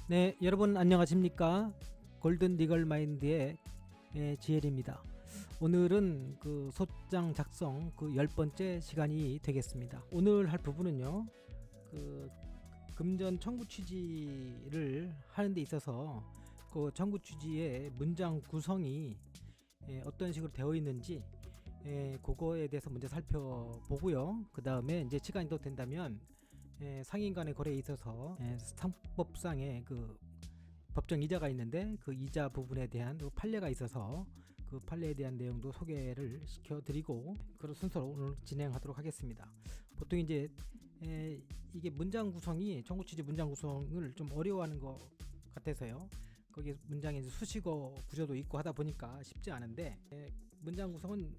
네, 여러분 안녕하십니까? 골든 리걸 마인드의 지엘입니다. 오늘은 그 소장 작성 그 10번째 시간이 되겠습니다. 오늘 할 부분은요. 그 금전 청구 취지를 하는 데 있어서 그 청구 취지의 문장 구성이 어떤 식으로 되어 있는지 그거에 대해서 먼저 살펴보고요. 그 다음에 이제 시간이 더 된다면 상인 간의 거래에 있어서 상법상의 그 법정 이자가 있는데 그 이자 부분에 대한 판례가 있어서 그 판례에 대한 내용도 소개를 시켜드리고 그런 순서로 오늘 진행하도록 하겠습니다. 보통 이제 이게 문장 구성이 청구 취지 문장 구성을 좀 어려워하는 것 같아서요. 거기 문장에 이제 수식어 구조도 있고 하다 보니까 쉽지 않은데 문장 구성은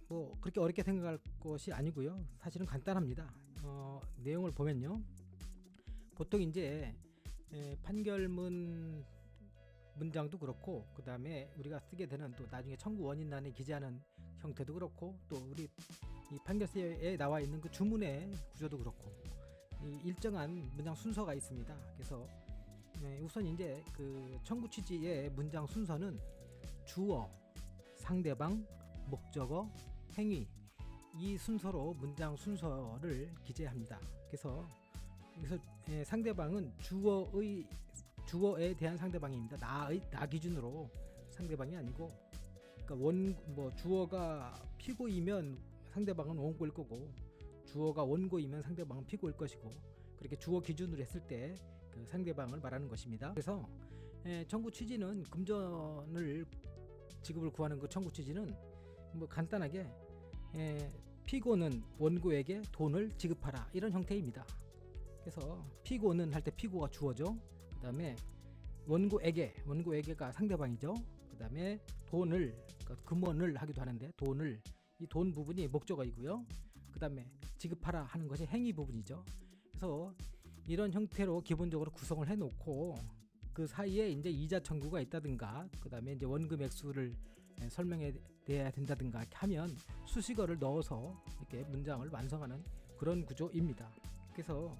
뭐 그렇게 어렵게 생각할 것이 아니고요. 사실은 간단합니다. 내용을 보면요. 보통 이제 판결문 문장도 그렇고 그 다음에 우리가 쓰게 되는 또 나중에 청구 원인란에 기재하는 형태도 그렇고 또 우리 이 판결서에 나와 있는 그 주문의 구조도 그렇고 일정한 문장 순서가 있습니다. 그래서 우선 이제 그 청구 취지의 문장 순서는 주어, 상대방, 목적어, 행위 이 순서로 문장 순서를 기재합니다. 그래서 여기서 상대방은 주어에 대한 상대방입니다. 나 기준으로 상대방이 아니고, 그러니까 주어가 피고이면 상대방은 원고일 거고, 주어가 원고이면 상대방은 피고일 것이고, 그렇게 주어 기준으로 했을 때 그 상대방을 말하는 것입니다. 그래서 청구 취지는 금전을 지급을 구하는 그 청구 취지는 뭐 간단하게 피고는 원고에게 돈을 지급하라 이런 형태입니다. 그래서 피고는 할 때 피고가 주어죠. 그 다음에 원고에게가 상대방이죠. 그 다음에 돈을 그러니까 금원을 하기도 하는데 이 돈 부분이 목적어이고요. 그 다음에 지급하라 하는 것이 행위 부분이죠. 그래서 이런 형태로 기본적으로 구성을 해놓고 그 사이에 이제 이자 청구가 있다든가 그 다음에 이제 원금 액수를 설명해야 된다든가 이렇게 하면 수식어를 넣어서 이렇게 문장을 완성하는 그런 구조입니다. 그래서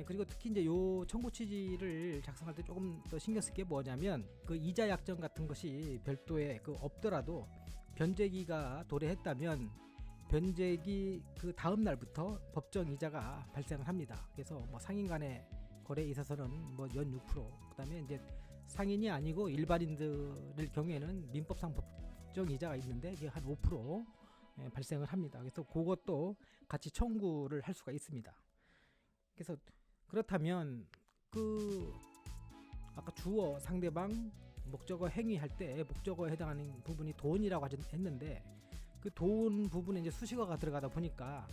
그리고 특히 이제 요 청구 취지를 작성할 때 조금 더 신경 쓸 게 뭐냐면 그 이자 약정 같은 것이 별도에 그 없더라도 변제기가 도래했다면 변제기 그 다음 날부터 법정 이자가 발생을 합니다. 그래서 뭐 상인 간의 거래에 있어서는 뭐 연 6%, 그다음에 이제 상인이 아니고 일반인들의 경우에는 민법상 법정 이자가 있는데 이게 한 5% 발생을 합니다. 그래서 그것도 같이 청구를 할 수가 있습니다. 그래서 그렇다면 그 아까 주어, 상대방, 목적어, 행위 할 때 목적어에 해당하는 부분이 돈이라고 했는데 그 돈 부분에 이제 수식어가 들어가다 보니까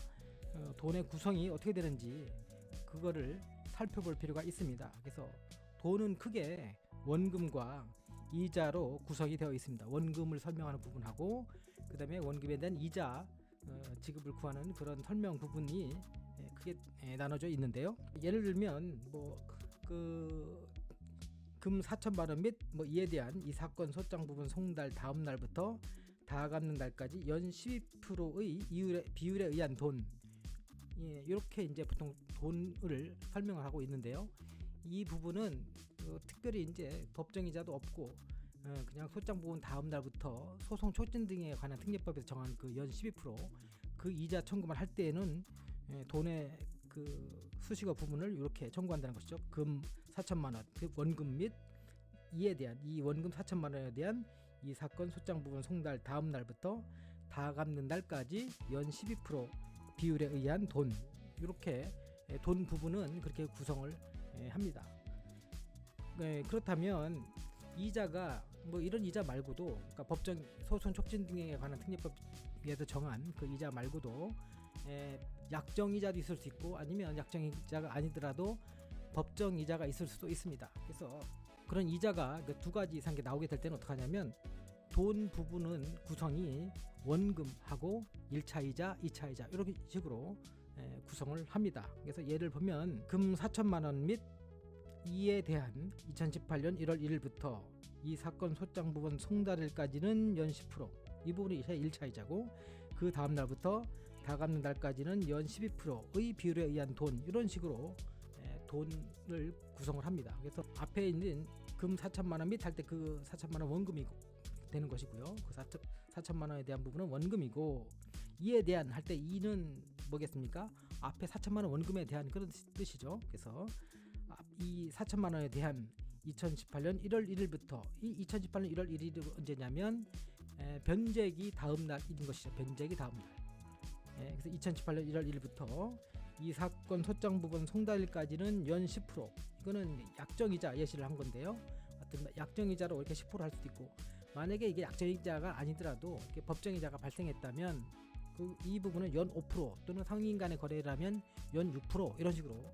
돈의 구성이 어떻게 되는지 그거를 살펴볼 필요가 있습니다. 그래서 돈은 크게 원금과 이자로 구성이 되어 있습니다. 원금을 설명하는 부분하고 그 다음에 원금에 대한 이자 지급을 구하는 그런 설명 부분이 크게 나눠져 있는데요. 예를 들면 뭐 그 금 4천만 원 및 뭐 이에 대한 이 사건 소장 부분 송달 다음 날부터 다 갚는 날까지 연 12%의 비율에 의한 돈, 이렇게 이제 보통 돈을 설명을 하고 있는데요. 이 부분은 특별히 이제 법정이자도 없고 그냥 소장 부분 다음 날부터 소송 촉진 등에 관한 특례법에서 정한 그 연 12%그 이자 청구만 할 때에는 돈의 그 수식어 부분을 이렇게 청구한다는 것이죠. 금 4천만 원, 그 원금 및 이에 대한 이 원금 4천만 원에 대한 이 사건 소장 부분 송달 다음 날부터 다 갚는 날까지 연 12% 비율에 의한 돈, 이렇게 돈 부분은 그렇게 구성을 합니다. 그렇다면 이자가 뭐 이런 이자 말고도 그러니까 법정 소송 촉진 등에 관한 특례법에서 정한 그 이자 말고도 약정 이자도 있을 수 있고 아니면 약정 이자가 아니더라도 법정 이자가 있을 수도 있습니다. 그래서 그런 이자가 두 가지 이상 나오게 될 때는 어떻게 하냐면 돈 부분은 구성이 원금하고 1차 이자, 2차 이자 이런 식으로 구성을 합니다. 그래서 예를 보면 금 4천만 원 및 이에 대한 2018년 1월 1일부터 이 사건 소장 부분 송달일까지는 연 10%, 이 부분이 1차 이자고 그 다음 날부터 다 갚는 날까지는 연 12%의 비율에 의한 돈, 이런 식으로 돈을 구성을 합니다. 그래서 앞에 있는 금 4천만 원 및 할 때 그 4천만 원 원금이 되는 것이고요. 그 4천만 원에 대한 부분은 원금이고, 이에 대한 할 때 이는 뭐겠습니까? 앞에 4천만 원 원금에 대한 그런 뜻이죠. 그래서 이 4천만 원에 대한 2018년 1월 1일부터 이 2018년 1월 1일이 언제냐면 변제기 다음 날인 것이죠. 변제기 다음 날. 그래서 2018년 1월 1일부터 이 사건 소장 부분 송달일까지는 연 10%. 이거는 약정이자 예시를 한 건데요. 어떤 약정이자로 이렇게 10%할 수도 있고, 만약에 이게 약정이자가 아니더라도 법정이자가 발생했다면 이 부분은 연 5% 또는 상인 간의 거래라면 연 6% 이런 식으로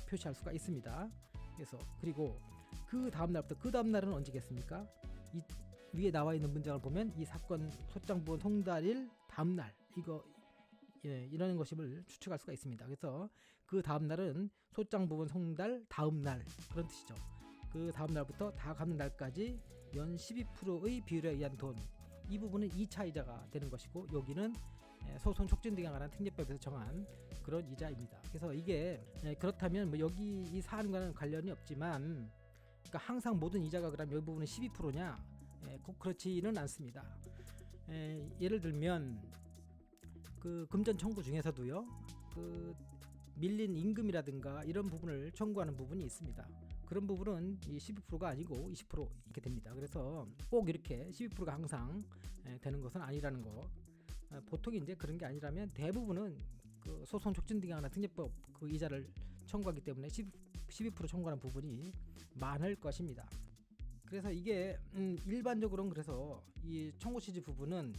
표시할 수가 있습니다. 그래서 그리고 그 다음 날부터, 그 다음 날은 언제겠습니까? 이 위에 나와 있는 문장을 보면 이 사건 소장 부분 송달일 다음 날, 이라는 것임을 추측할 수가 있습니다. 그래서 그 다음 날은 소장 부분 송달 다음 날 그런 뜻이죠. 그 다음 날부터 다 갚는 날까지 연 12%의 비율에 의한 돈, 이 부분은 2차 이자가 되는 것이고, 여기는 소송 촉진 등에 관한 특례법에서 정한 그런 이자입니다. 그래서 이게 그렇다면 뭐 여기 이 사안과는 관련이 없지만, 그러니까 항상 모든 이자가 그럼 여기 부분은 12%냐? 꼭 그렇지는 않습니다. 예를 들면 그 금전 청구 중에서도요, 그 밀린 임금이라든가 이런 부분을 청구하는 부분이 있습니다. 그런 부분은 이 12%가 아니고 20% 이렇게 됩니다. 그래서 꼭 이렇게 12%가 항상 되는 것은 아니라는 거. 보통 이제 그런 게 아니라면 대부분은 그 소송 촉진 등에 관한 특례법 그 이자를 청구하기 때문에 12% 청구하는 부분이 많을 것입니다. 그래서 이게 일반적으로는, 그래서 이 청구 취지 부분은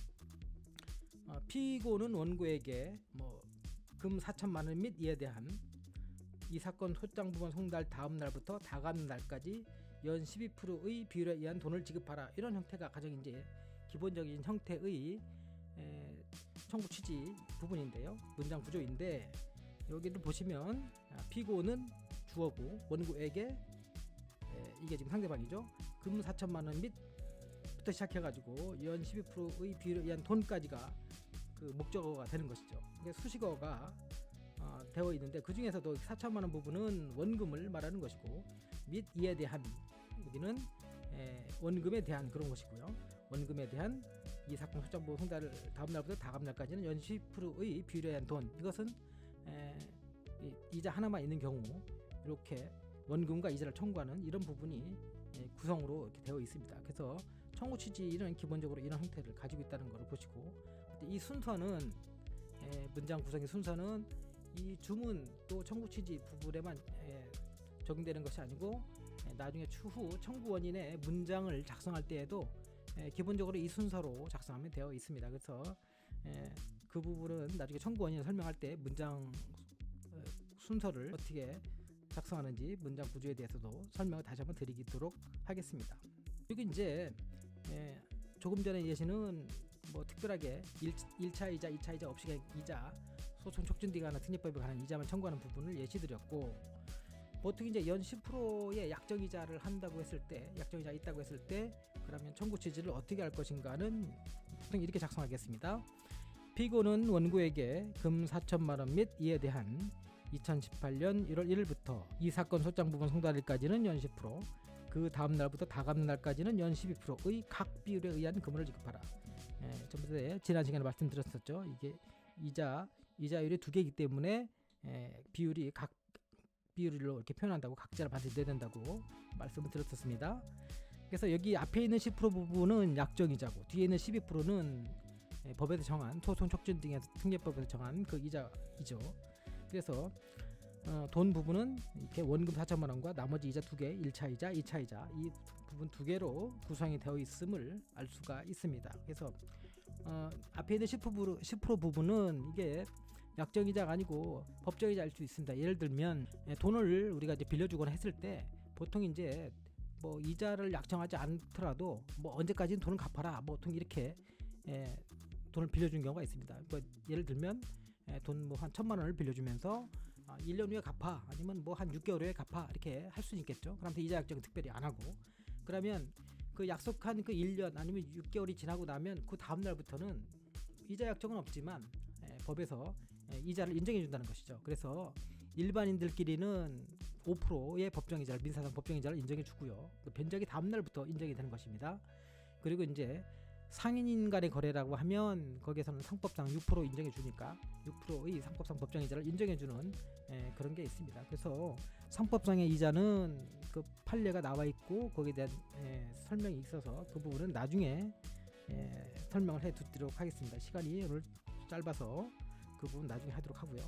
피고는 원고에게 뭐 금 4천만 원 및 이에 대한 이 사건 소장 부분 송달 다음 날부터 다 갚는 날까지 연 12%의 비율에 의한 돈을 지급하라, 이런 형태가 가장 이제 기본적인 형태의 청구 취지 부분인데요. 문장 구조인데, 여기를 보시면 피고는 주어고 원고에게 이게 지금 상대방이죠. 금 4천만 원 및부터 시작해가지고 연 12%의 비율에 의한 돈까지가 그 목적어가 되는 것이죠. 그러니까 수식어가 되어 있는데, 그 중에서도 4천만 원 부분은 원금을 말하는 것이고, 및 이에 대한, 여기는 원금에 대한 그런 것이고요. 원금에 대한 이 사건 소장 부분 송달 다음 날부터 다음 날까지는 연 10%의 비율에 의한 돈, 이것은 이자 하나만 있는 경우 이렇게 원금과 이자를 청구하는 이런 부분이 구성으로 이렇게 되어 있습니다. 그래서 청구 취지는 기본적으로 이런 형태를 가지고 있다는 것을 보시고, 이 순서는 문장 구성의 순서는 이 주문 또 청구 취지 부분에만 적용되는 것이 아니고, 나중에 추후 청구 원인의 문장을 작성할 때에도 기본적으로 이 순서로 작성하면 되어 있습니다. 그래서 그 부분은 나중에 청구 원인을 설명할 때 문장 순서를 어떻게 작성하는지 문장 구조에 대해서도 설명을 다시 한번 드리도록 하겠습니다. 여기 이제 조금 전에 예시는 뭐 특별하게 1차 이자, 2차 이자 없이 그냥 이자, 소송 촉진 등에 관한 특례법에 관한 이자만 청구하는 부분을 예시드렸고, 보통 이제 연 10%의 약정이자를 한다고 했을 때, 약정이자 있다고 했을 때, 그러면 청구 취지를 어떻게 할 것인가는 보통 이렇게 작성하겠습니다. 피고는 원고에게 금 4천만 원 및 이에 대한 2018년 1월 1일부터 이 사건 소장 부분 송달일까지는 연 10%, 그 다음 날부터 다 갚는 날까지는 연 12%의 각 비율에 의한 금을 지급하라. 전부터 지난 시간에 말씀드렸었죠. 이게 이자율이 두 개이기 때문에 비율이 각 비율로 이렇게 표현한다고, 각자를 반드시 내야 된다고 말씀을 드렸었습니다. 그래서 여기 앞에 있는 10% 부분은 약정이자고, 뒤에 있는 12%는 법에서 정한 소송 촉진 등의 특례법에서 정한 그 이자이죠. 그래서 돈 부분은 이렇게 원금 4천만 원과 나머지 이자 2개, 1차 이자, 2차 이자, 이 부분 2개로 구성이 되어 있음을 알 수가 있습니다. 그래서 앞에 있는 10% 부분은 이게 약정이자가 아니고 법정이자일 수 있습니다. 예를 들면 돈을 우리가 이제 빌려주거나 했을 때, 보통 이제 뭐 이자를 약정하지 않더라도 뭐 언제까지는 돈을 갚아라, 뭐 보통 이렇게 돈을 빌려준 경우가 있습니다. 뭐 예를 들면 돈 뭐 한 1,000만 원을 빌려주면서 1년 후에 갚아, 아니면 뭐 한 6개월 후에 갚아, 이렇게 할 수는 있겠죠. 그럼 이자 약정은 특별히 안 하고, 그러면 그 약속한 그 1년 아니면 6개월이 지나고 나면 그 다음 날부터는 이자 약정은 없지만 법에서 이자를 인정해 준다는 것이죠. 그래서 일반인들끼리는 5%의 법정이자를 민사상 법정이자를 인정해 주고요. 변제하기 다음 날부터 인정이 되는 것입니다. 그리고 이제 상인 간의 거래라고 하면 거기에서는 상법상 6% 인정해 주니까 6%의 상법상 법정이자를 인정해 주는 그런 게 있습니다. 그래서 상법상의 이자는 그 판례가 나와 있고 거기에 대한 설명이 있어서 그 부분은 나중에 설명을 해 두도록 하겠습니다. 시간이 오늘 짧아서 그 부분 나중에 하도록 하고요.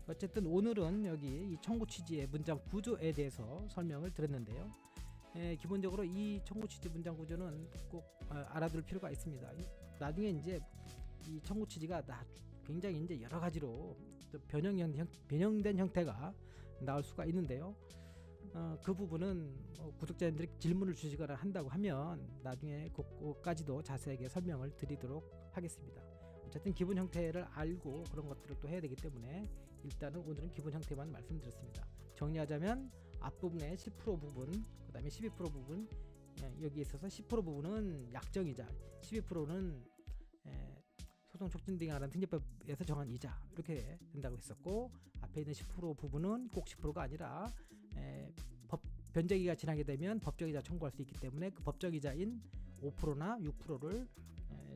어쨌든 오늘은 여기 이 청구 취지의 문장 구조에 대해서 설명을 드렸는데요. 기본적으로 이 청구 취지 문장 구조는 꼭 알아둘 필요가 있습니다. 나중에 이제 이 청구 취지가 굉장히 이제 여러 가지로 변형된 형태가 나올 수가 있는데요. 그 부분은 구독자님들이 질문을 주시거나 한다고 하면 나중에 그것까지도 자세하게 설명을 드리도록 하겠습니다. 어쨌든 기본 형태를 알고 그런 것들을 또 해야 되기 때문에 일단은 오늘은 기본 형태만 말씀드렸습니다. 정리하자면 앞부분의 10% 부분, 그 다음에 12% 부분, 여기에 있어서 10% 부분은 약정이자, 12%는 소송 촉진 등에 관한 특례법에서 정한 이자, 이렇게 된다고 했었고, 앞에 있는 10% 부분은 꼭 10%가 아니라 변제기가 지나게 되면 법정이자 청구할 수 있기 때문에 그 법정이자인 5%나 6%를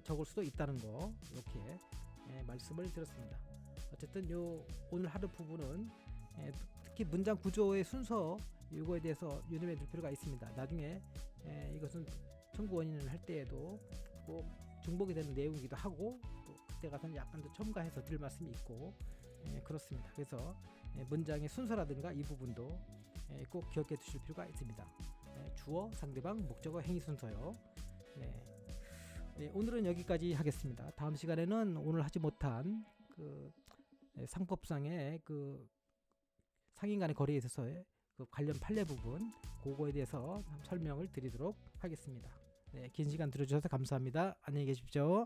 적을 수도 있다는 거, 이렇게 말씀을 드렸습니다. 어쨌든 오늘 하루 부분은 특히 문장 구조의 순서 이거에 대해서 유념해 둘 필요가 있습니다. 나중에 이것은 청구 원인을 할 때에도 꼭 중복이 되는 내용이기도 하고 또 그때 가서는 약간 더 첨가해서 드릴 말씀이 있고 그렇습니다. 그래서 문장의 순서라든가 이 부분도 꼭 기억해 두실 필요가 있습니다. 주어, 상대방, 목적어, 행위 순서요. 오늘은 여기까지 하겠습니다. 다음 시간에는 오늘 하지 못한 그 상법상의 그 상인 간의 거래에 있어서의 그 관련 판례 부분 그거에 대해서 설명을 드리도록 하겠습니다. 긴 시간 들어주셔서 감사합니다. 안녕히 계십시오.